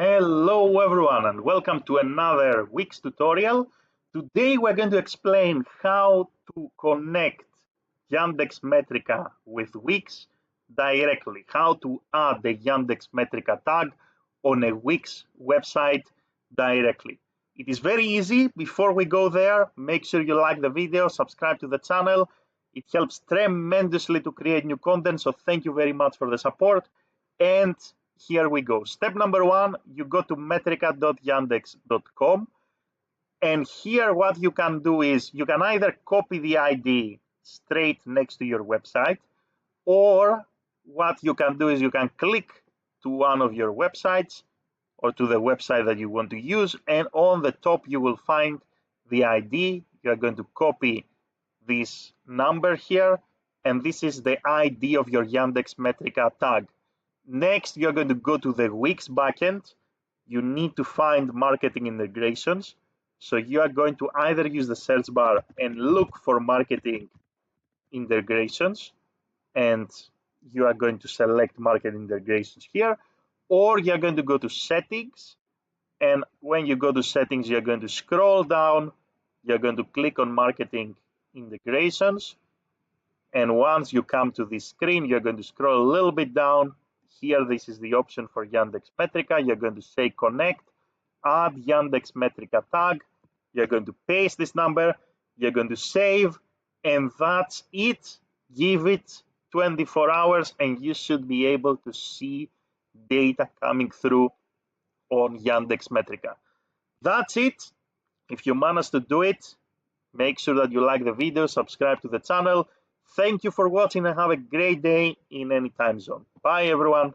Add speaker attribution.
Speaker 1: Hello everyone and welcome to another WIX tutorial. Today we're going to explain how to connect Yandex Metrica with WIX directly, how to add the Yandex Metrica tag on a WIX website directly. It is very easy. Before we go there, make sure you like the video, subscribe to the channel. It helps tremendously to create new content, so thank you very much for the support. And here we go. Step number one, you go to metrica.yandex.com, and here what you can do is you can either copy the ID straight next to your website, or what you can do is you can click to one of your websites or to the website that you want to use, and on the top you will find the ID. You are going to copy this number here, and this is the ID of your Yandex Metrica tag. Next, you're going to go to the WIX backend. You need to find marketing integrations. So you are going to either use the search bar and look for marketing integrations, and you are going to select marketing integrations here, or you're going to go to settings, and when you go to settings, you're going to scroll down, you're going to click on marketing integrations, and once you come to this screen, you're going to scroll a little bit down. Here, this is the option for Yandex Metrica. You're going to say connect, add Yandex Metrica tag. You're going to paste this number. You're going to save, and that's it. Give it 24 hours, and you should be able to see data coming through on Yandex Metrica. That's it. If you manage to do it, make sure that you like the video, subscribe to the channel. Thank you for watching and have a great day in any time zone. Bye everyone.